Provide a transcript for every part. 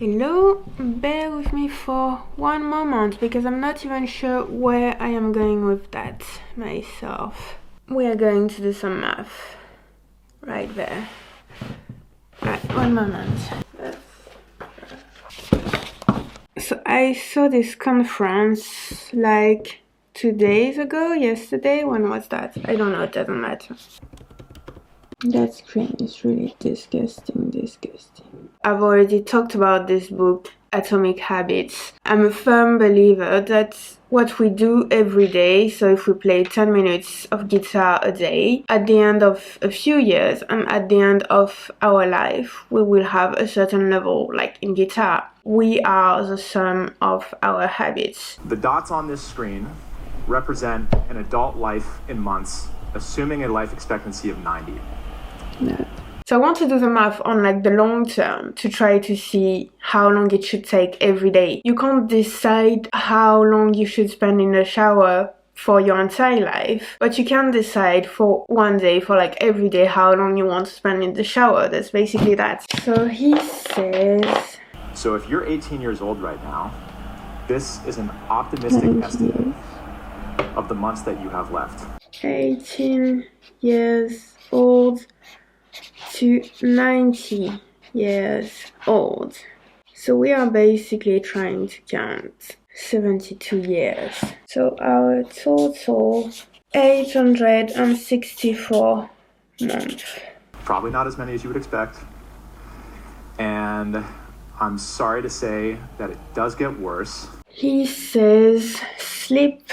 Hello, bear with me for one moment because I'm not even sure where I am going with that myself. We are going to do some math right there. Right, one moment. So I saw this conference like 2 days ago, yesterday. When was that? I don't know, it doesn't matter. That screen is really disgusting. I've already talked about this book, Atomic Habits. I'm a firm believer that what we do every day, so if we play 10 minutes of guitar a day, at the end of a few years and at the end of our life, we will have a certain level, like in guitar. We are the sum of our habits. The dots on this screen represent an adult life in months, assuming a life expectancy of 90. No. So I want to do the math on like the long term to try to see how long it should take every day. You can't decide how long you should spend in the shower for your entire life, but you can decide for one day, for like every day, how long you want to spend in the shower. That's basically that. So he says... So if you're 18 years old right now, this is an optimistic estimate of the months that you have left. 18 years old to 90 years old. So we are basically trying to count 72 years. So our total 864 months. Probably not as many as you would expect. And I'm sorry to say that it does get worse. He says sleep.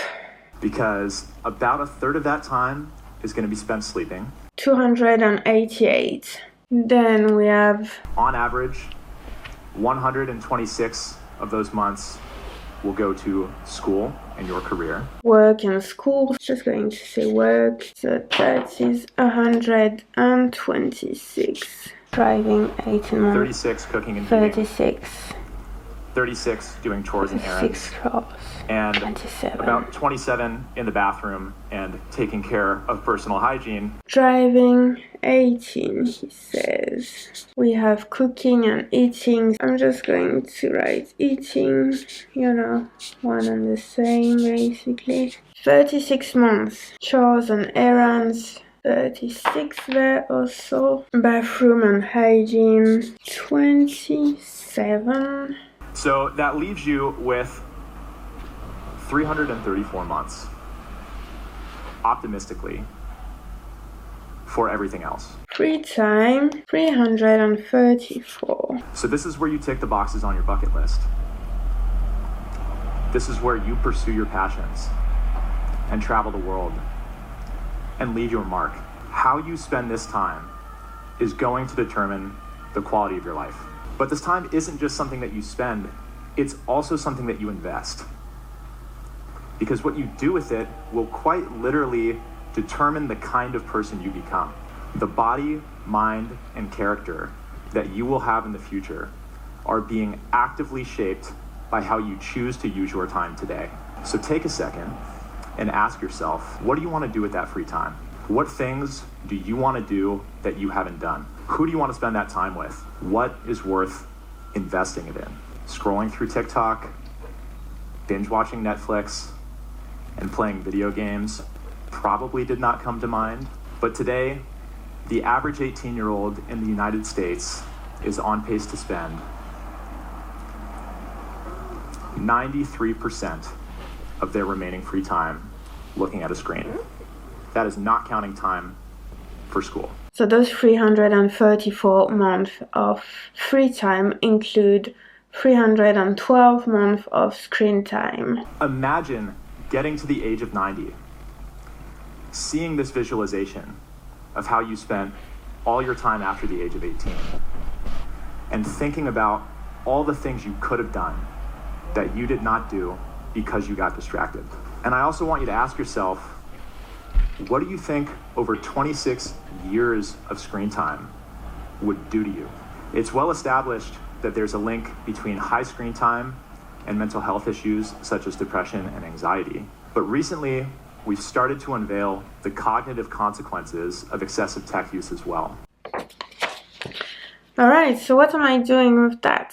Because about a third of that time is going to be spent sleeping. 288. Then we have... On average, 126 of those months will go to school and your career. Work and school. Just going to say work. So that is 126. Driving 18 months. 36 cooking and 36. 36 doing chores and errands. 6 chores. And 27. About 27 in the bathroom and taking care of personal hygiene. Driving 18, he says. We have cooking and eating. I'm just going to write eating, one and the same basically. 36 months. Chores and errands. 36 there also. Bathroom and hygiene. 27. So that leaves you with 334 months, optimistically, for everything else. Free time, 334. So this is where you tick the boxes on your bucket list. This is where you pursue your passions and travel the world and leave your mark. How you spend this time is going to determine the quality of your life. But this time isn't just something that you spend, it's also something that you invest. Because what you do with it will quite literally determine the kind of person you become. The body, mind, and character that you will have in the future are being actively shaped by how you choose to use your time today. So take a second and ask yourself, what do you want to do with that free time? What things do you want to do that you haven't done? Who do you want to spend that time with? What is worth investing it in? Scrolling through TikTok, binge watching Netflix, and playing video games probably did not come to mind. But today, the average 18-year-old in the United States is on pace to spend 93% of their remaining free time looking at a screen. That is not counting time for school. So those 334 months of free time include 312 months of screen time. Imagine getting to the age of 90, seeing this visualization of how you spent all your time after the age of 18, and thinking about all the things you could have done that you did not do because you got distracted. And I also want you to ask yourself, what do you think over 26 years of screen time would do to you? It's well established that there's a link between high screen time and mental health issues such as depression and anxiety. But recently, we've started to unveil the cognitive consequences of excessive tech use as well. Alright, so what am I doing with that?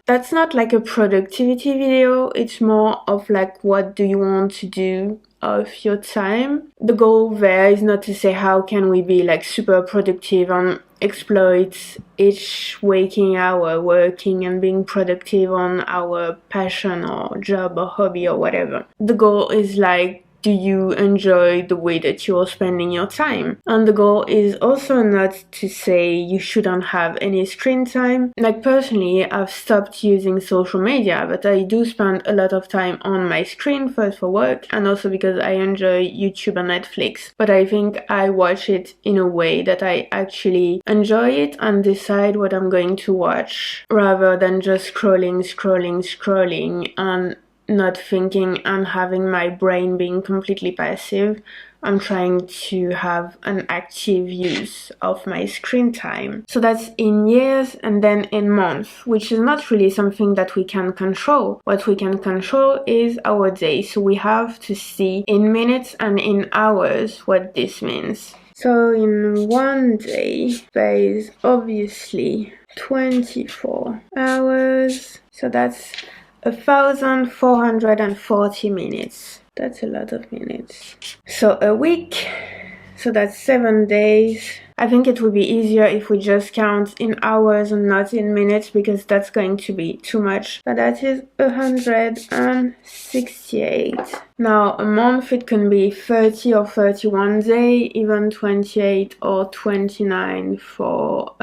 That's not like a productivity video, it's more of like what do you want to do of your time. The goal there is not to say how can we be like super productive and exploit each waking hour working and being productive on our passion or job or hobby or whatever. The goal is like, do you enjoy the way that you're spending your time? And the goal is also not to say you shouldn't have any screen time. Like personally, I've stopped using social media, but I do spend a lot of time on my screen, first for work and also because I enjoy YouTube and Netflix. But I think I watch it in a way that I actually enjoy it and decide what I'm going to watch rather than just scrolling and not thinking and having my brain being completely passive. I'm trying to have an active use of my screen time. So that's in years and then in months, which is not really something that we can control. What we can control is our day. So we have to see in minutes and in hours what this means. So in one day, there is obviously 24 hours. So that's 1,440 minutes. That's a lot of minutes. So a week, so that's 7 days. I think it would be easier if we just count in hours and not in minutes because that's going to be too much. But that is 168. Now a month it can be 30 or 31 days, even 28 or 29 for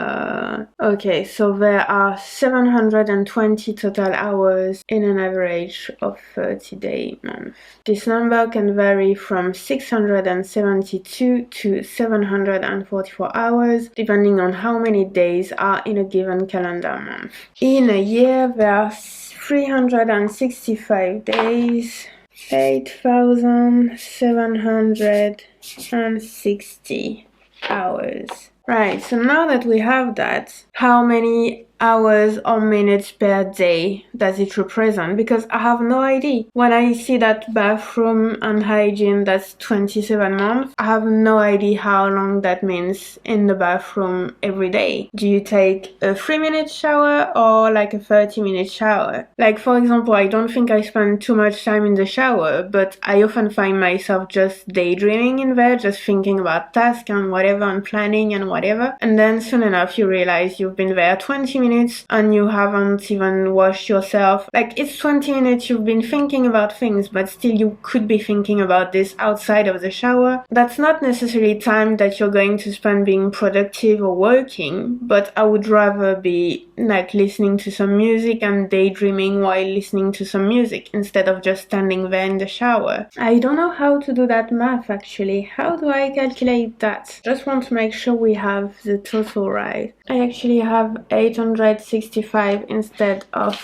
okay, so there are 720 total hours in an average of 30-day month. This number can vary from 672 to 744 hours, depending on how many days are in a given calendar month. In a year, there are 365 days, 8,760 hours. Right, so now that we have that, how many hours or minutes per day does it represent? Because I have no idea. When I see that bathroom and hygiene, that's 27 months, I have no idea how long that means in the bathroom every day. Do you take a 3-minute shower or like a 30-minute shower? Like for example, I don't think I spend too much time in the shower, but I often find myself just daydreaming in there, just thinking about tasks and whatever and planning and whatever. And then soon enough you realize you've been there 20 minutes and you haven't even washed yourself. Like it's 20 minutes you've been thinking about things, but still you could be thinking about this outside of the shower. That's not necessarily time that you're going to spend being productive or working, but I would rather be like listening to some music and daydreaming while listening to some music instead of just standing there in the shower. I don't know how to do that math actually. How do I calculate that? Just want to make sure we have the total right. I actually have 865 instead of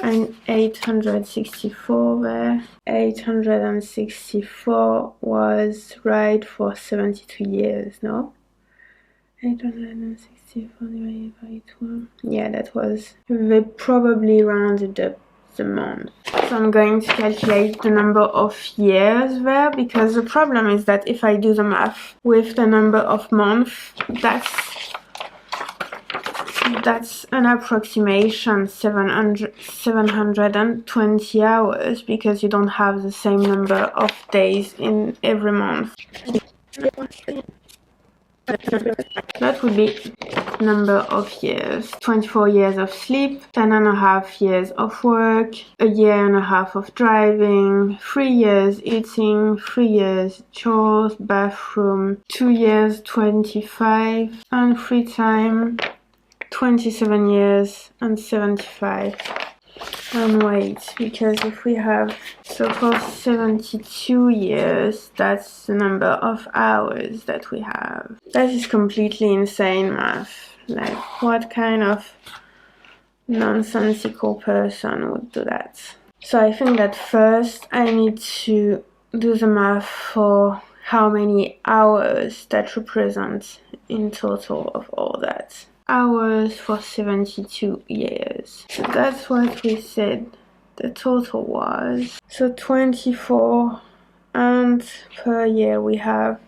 an 864 there. 864 was right for 72 years, no? 864 divided by 12. Yeah, that was. They probably rounded up the month. So I'm going to calculate the number of years there, because the problem is that if I do the math with the number of months, that's an approximation 720 hours, because you don't have the same number of days in every month. That would be number of years. 24 years of sleep, 10.5 years of work, a year and a half of driving, 3 years eating, 3 years chores, bathroom, 2 years 25, and free time 27 years and 75. And wait, because if we have, so for 72 years, that's the number of hours that we have. That is completely insane math. Like, what kind of nonsensical person would do that? So I think that first I need to do the math for how many hours that represents in total of all that. Hours for 72 years. So that's what we said the total was. So 24, and per year we have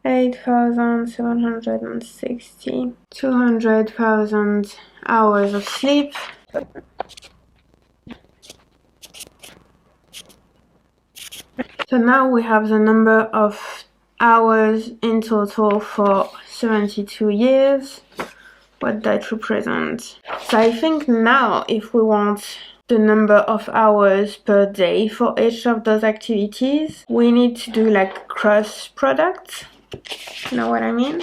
8,760, 200,000 hours of sleep. So now we have the number of hours in total for 72 years, what that represents. So I think now if we want the number of hours per day for each of those activities, we need to do like cross products. You know what I mean?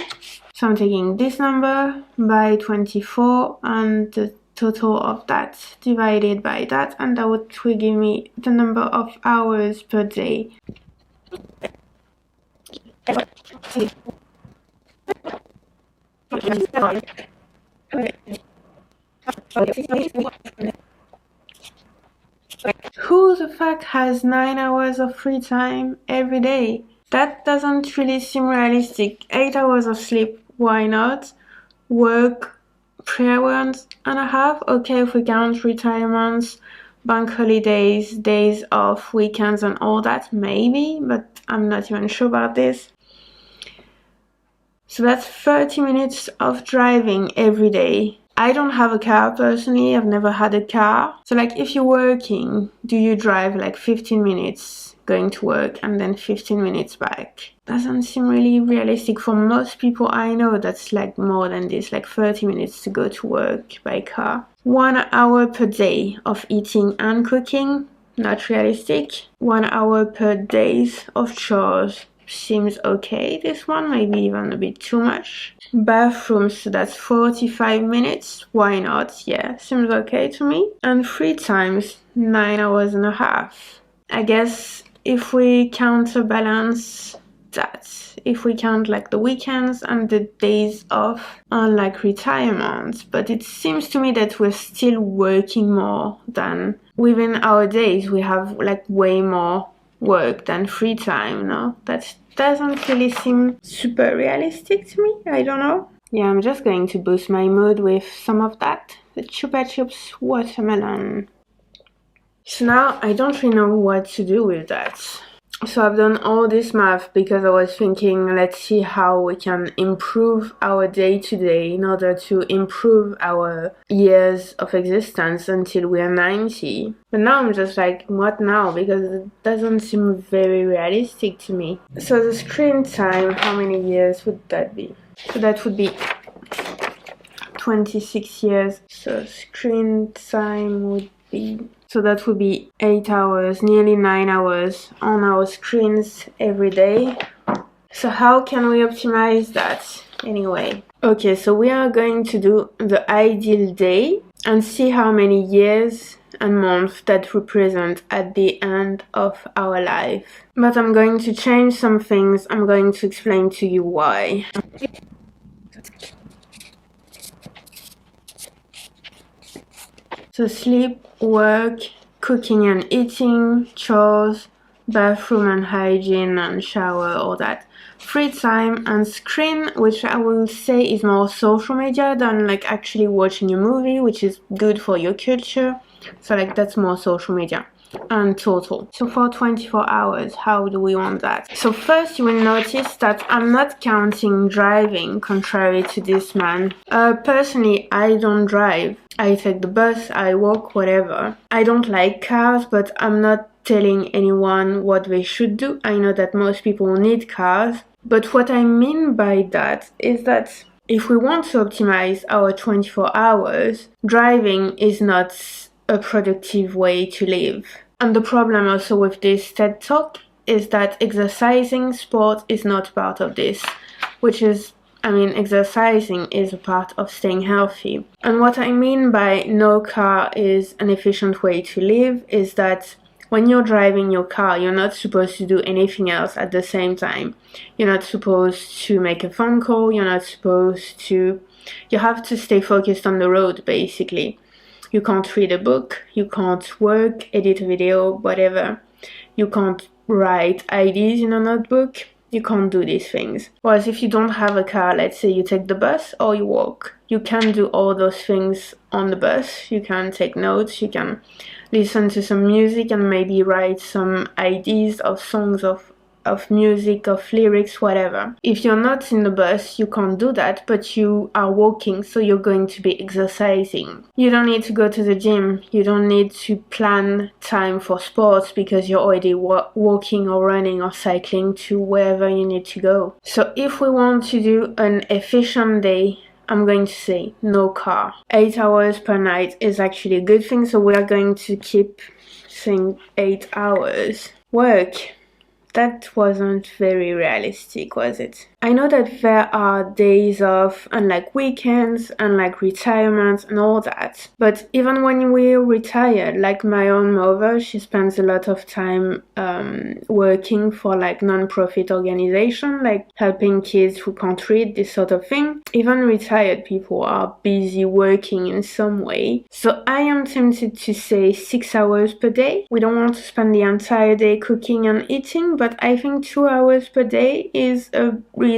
So I'm taking this number by 24 and the total of that divided by that, and that would give me the number of hours per day. Who the fuck has 9 hours of free time every day? That doesn't really seem realistic. 8 hours of sleep, why not? Work 3 hours and a half, okay, if we count retirements, bank holidays, days off, weekends and all that, maybe, but I'm not even sure about this. So that's 30 minutes of driving every day. I don't have a car personally, I've never had a car. So like if you're working, do you drive like 15 minutes going to work and then 15 minutes back? Doesn't seem really realistic for most people I know. That's like more than this, like 30 minutes to go to work by car. 1 hour per day of eating and cooking, not realistic. 1 hour per day of chores. Seems okay, this one, maybe even a bit too much. Bathrooms, so that's 45 minutes, why not? Yeah, seems okay to me. And free times, 9 hours and a half. I guess if we counterbalance that, if we count like the weekends and the days off on like retirement, but it seems to me that we're still working more than within our days. We have like way more work than free time, no? That doesn't really seem super realistic to me, I don't know. Yeah, I'm just going to boost my mood with some of that. The Chupa Chups watermelon. So now I don't really know what to do with that. So I've done all this math because I was thinking, let's see how we can improve our day-to-day in order to improve our years of existence until we are 90. But now I'm just like, what now? Because it doesn't seem very realistic to me. So the screen time, how many years would that be? So that would be 26 years. So screen time would be... So that would be 8 hours, nearly 9 hours on our screens every day. So how can we optimize that anyway? Okay, so we are going to do the ideal day and see how many years and months that represent at the end of our life. But I'm going to change some things. I'm going to explain to you why. So sleep, work, cooking and eating, chores, bathroom and hygiene and shower, all that. Free time and screen, which I will say is more social media than like actually watching a movie, which is good for your culture. So like that's more social media. And total. So for 24 hours, how do we want that? So first you will notice that I'm not counting driving, contrary to this man. Personally, I don't drive. I take the bus, I walk, whatever. I don't like cars, but I'm not telling anyone what they should do. I know that most people need cars. But what I mean by that is that if we want to optimize our 24 hours, driving is not a productive way to live. And the problem also with this TED Talk is that exercising, sport is not part of this, which is, I mean, exercising is a part of staying healthy. And what I mean by no car is an efficient way to live is that when you're driving your car, you're not supposed to do anything else at the same time. You're not supposed to make a phone call, you're not supposed to... You have to stay focused on the road, basically. You can't read a book, you can't work, edit a video, whatever. You can't write ideas in a notebook. You can't do these things. Whereas if you don't have a car, let's say you take the bus or you walk, you can do all those things on the bus. You can take notes, you can listen to some music and maybe write some ideas of songs of of music, of lyrics, whatever. If you're not in the bus, you can't do that, but you are walking, so you're going to be exercising. You don't need to go to the gym. You don't need to plan time for sports because you're already walking or running or cycling to wherever you need to go. So if we want to do an efficient day, I'm going to say no car. 8 hours per night is actually a good thing, so we are going to keep saying 8 hours. Work. That wasn't very realistic, was it? I know that there are days off and like weekends and like retirement and all that, but even when we're retired, like my own mother, she spends a lot of time working for like non-profit organization, like helping kids who can't read, this sort of thing. Even retired people are busy working in some way. So I am tempted to say 6 hours per day. We don't want to spend the entire day cooking and eating, but I think 2 hours per day is reasonable.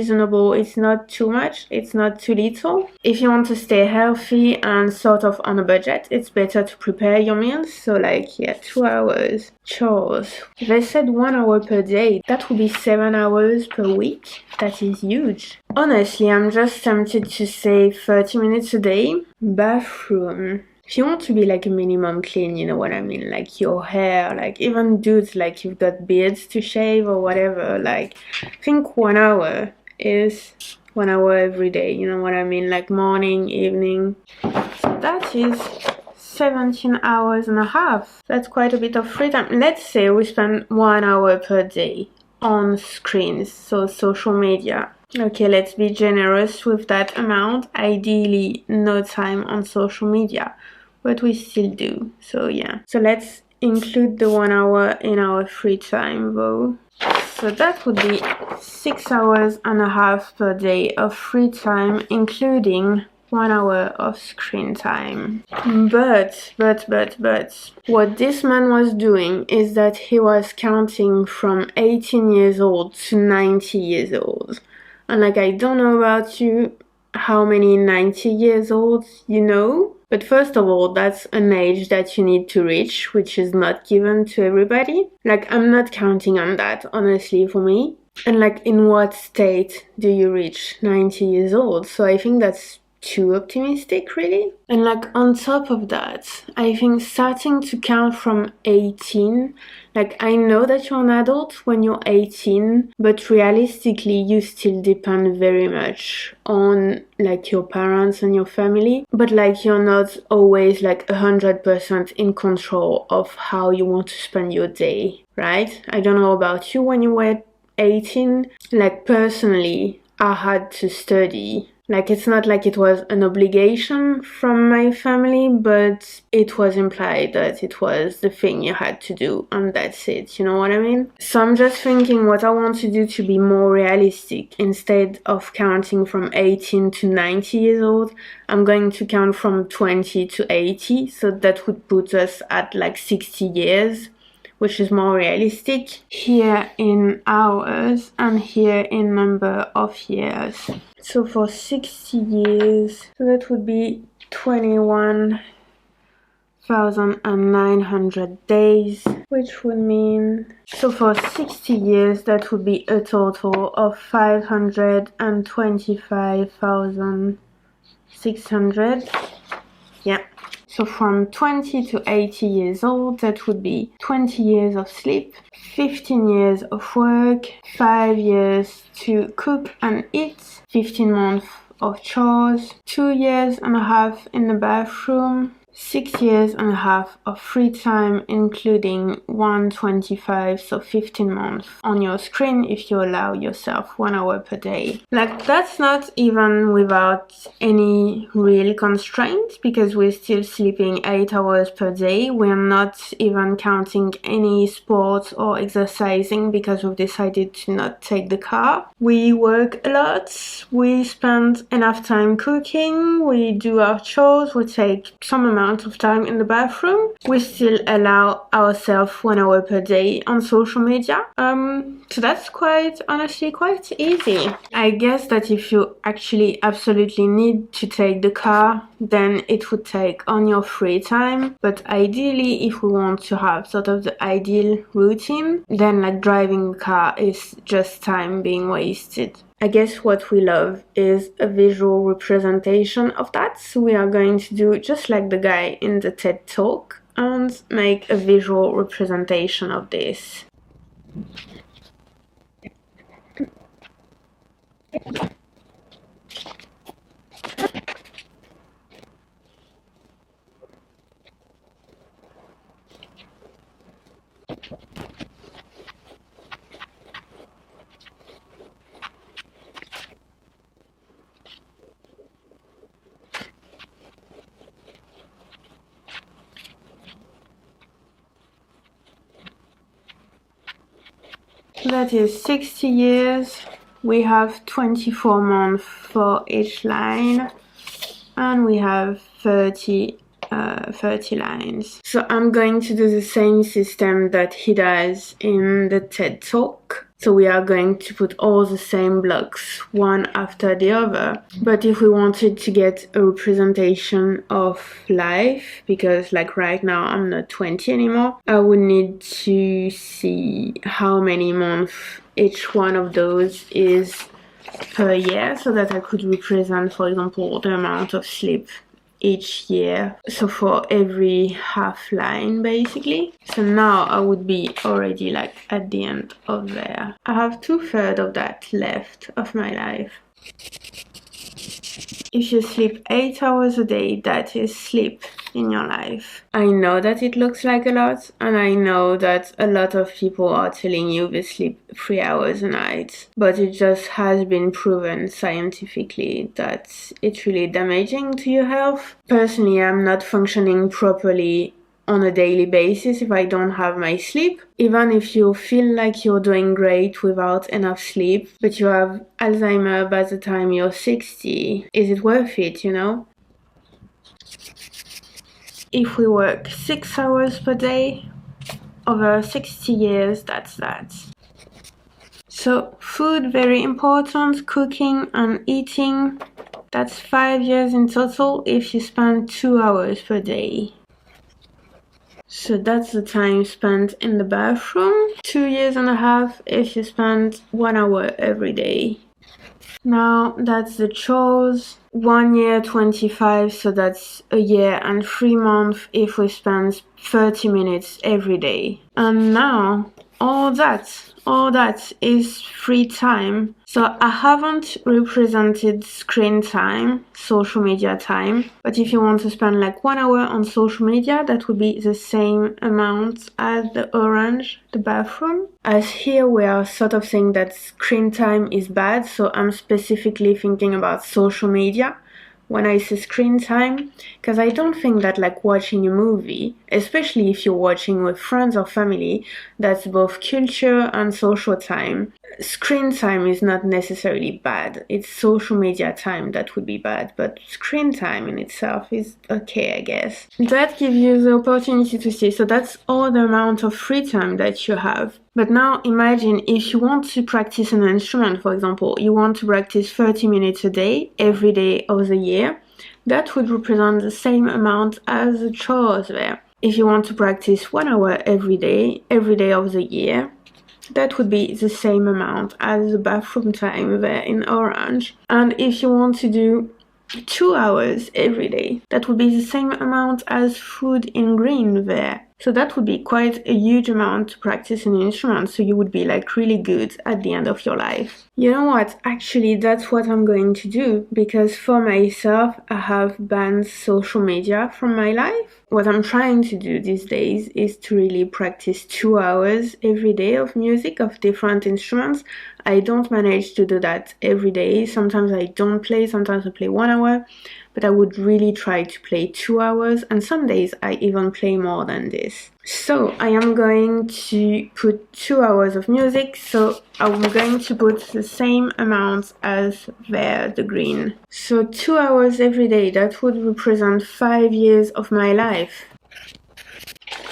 It's not too much, it's not too little. If you want to stay healthy and sort of on a budget, it's better to prepare your meals. So like, yeah, 2 hours. Chores. They said 1 hour per day. That would be 7 hours per week. That is huge. Honestly, I'm just tempted to say 30 minutes a day. Bathroom. If you want to be like a minimum clean, you know what I mean? Like your hair, like even dudes, like you've got beards to shave or whatever. Like, I think 1 hour is 1 hour every day, you know what I mean? Like morning, evening. So that is 17 hours and a half. That's quite a bit of free time. Let's say we spend 1 hour per day on screens, so social media. Okay, let's be generous with that amount. Ideally, no time on social media, but we still do. So yeah. So let's include the 1 hour in our free time though. So that would be 6 hours and a half per day of free time, including 1 hour of screen time. But what this man was doing is that he was counting from 18 years old to 90 years old. And like, I don't know about you, how many 90 years olds you know, but first of all, that's an age that you need to reach, which is not given to everybody. Like, I'm not counting on that, honestly, for me. And like, in what state do you reach 90 years old? So I think that's too optimistic, really. And like, on top of that, I think starting to count from 18, like, I know that you're an adult when you're 18, but realistically you still depend very much on like your parents and your family, but like you're not always like 100% in control of how you want to spend your day, right? I don't know about you when you were 18. Like, personally, I had to study. Like, it's not like it was an obligation from my family, but it was implied that it was the thing you had to do, and that's it, you know what I mean? So I'm just thinking what I want to do to be more realistic. Instead of counting from 18 to 90 years old, I'm going to count from 20 to 80, so that would put us at like 60 years, which is more realistic. Here in hours and here in number of years. So for 60 years, so that would be 21,900 days, which would mean, so for 60 years, that would be a total of 525,600. Yeah. So from 20 to 80 years old, that would be 20 years of sleep, 15 years of work, 5 years to cook and eat, 15 months of chores, 2 years and a half in the bathroom, 6 years and a half of free time, including 125, so 15 months on your screen if you allow yourself 1 hour per day. Like, that's not even without any real constraints, because we're still sleeping 8 hours per day. We're not even counting any sports or exercising because we've decided to not take the car. We work a lot, we spend enough time cooking, we do our chores, we take some amount amount of time in the bathroom, we still allow ourselves 1 hour per day on social media. So that's honestly quite easy. I guess that if you actually absolutely need to take the car, then it would take on your free time. But ideally, if we want to have sort of the ideal routine, then like driving a car is just time being wasted. I guess what we love is a visual representation of that. So we are going to do just like the guy in the TED Talk and make a visual representation of this. That is 60 years. We have 24 months for each line, and we have 30 lines. So I'm going to do the same system that he does in the TED Talk. So we are going to put all the same blocks one after the other. But if we wanted to get a representation of life, because like right now I'm not 20 anymore, I would need to see how many months each one of those is per year, so that I could represent, for example, the amount of sleep each year, so for every half line basically. So now I would be already like at the end of there. I have 2/3 of that left of my life. If you sleep 8 hours a day, that is sleep in your life. I know that it looks like a lot, and I know that a lot of people are telling you they sleep 3 hours a night, but it just has been proven scientifically that it's really damaging to your health. Personally, I'm not functioning properly on a daily basis if I don't have my sleep. Even if you feel like you're doing great without enough sleep, but you have Alzheimer's by the time you're 60, is it worth it, you know? If we work 6 hours per day, over 60 years, that's that. So food, very important, cooking and eating, that's 5 years in total if you spend 2 hours per day. So that's the time spent in the bathroom. 2.5 years if you spend 1 hour every day. Now that's the chores. 1 year, 25, so that's a year and 3 months if we spend 30 minutes every day. And now all that is free time. So I haven't represented screen time, social media time, but if you want to spend like 1 hour on social media, that would be the same amount as the orange, the bathroom. As here we are sort of saying that screen time is bad, so I'm specifically thinking about social media when I say screen time, because I don't think that like watching a movie, especially if you're watching with friends or family, that's both culture and social time. Screen time is not necessarily bad. It's social media time that would be bad, but screen time in itself is okay, I guess. That gives you the opportunity to see. So that's all the amount of free time that you have. But now imagine if you want to practice an instrument, for example, you want to practice 30 minutes a day, every day of the year, that would represent the same amount as the chores there. If you want to practice 1 hour every day of the year, that would be the same amount as the bathroom time there in orange. And if you want to do 2 hours every day, that would be the same amount as food in green there. So that would be quite a huge amount to practice an instrument, so you would be like really good at the end of your life. You know what, actually that's what I'm going to do, because for myself I have banned social media from my life. What I'm trying to do these days is to really practice 2 hours every day of music, of different instruments. I don't manage to do that every day. Sometimes I don't play, sometimes I play 1 hour. but I would really try to play 2 hours, and some days I even play more than this. So I am going to put 2 hours of music, so I'm going to put the same amount as the green. So 2 hours every day, that would represent 5 years of my life.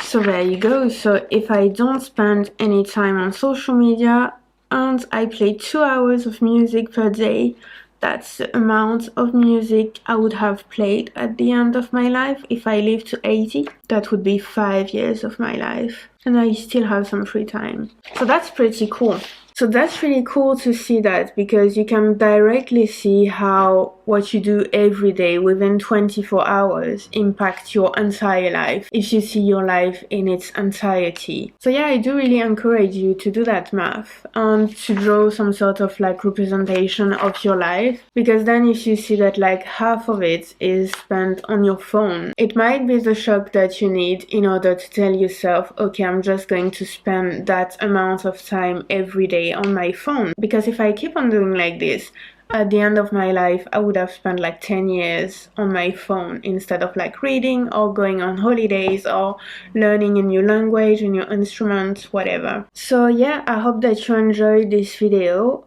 So there you go. So if I don't spend any time on social media and I play 2 hours of music per day, that's the amount of music I would have played at the end of my life. If I live to 80, that would be 5 years of my life. And I still have some free time. So that's pretty cool. So that's really cool to see that, because you can directly see how what you do every day within 24 hours impacts your entire life if you see your life in its entirety. So yeah, I do really encourage you to do that math and to draw some sort of like representation of your life, because then if you see that like half of it is spent on your phone, it might be the shock that you need in order to tell yourself, okay, I'm just going to spend that amount of time every day on my phone. Because if I keep on doing like this, at the end of my life I would have spent like 10 years on my phone instead of like reading or going on holidays or learning a new language, a new instrument, whatever. So yeah, I hope that you enjoyed this video.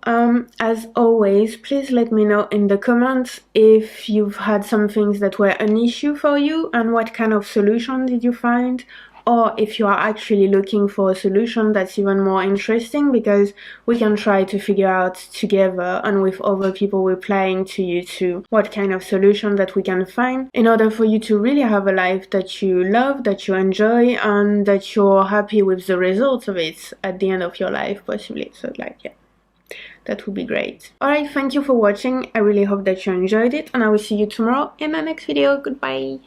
As always, please let me know in the comments if you've had some things that were an issue for you and what kind of solution did you find, or if you are actually looking for a solution that's even more interesting, because we can try to figure out together and with other people replying to you too what kind of solution that we can find in order for you to really have a life that you love, that you enjoy, and that you're happy with the results of it at the end of your life, possibly. So like, yeah, that would be great. Alright, thank you for watching. I really hope that you enjoyed it, and I will see you tomorrow in the next video. Goodbye.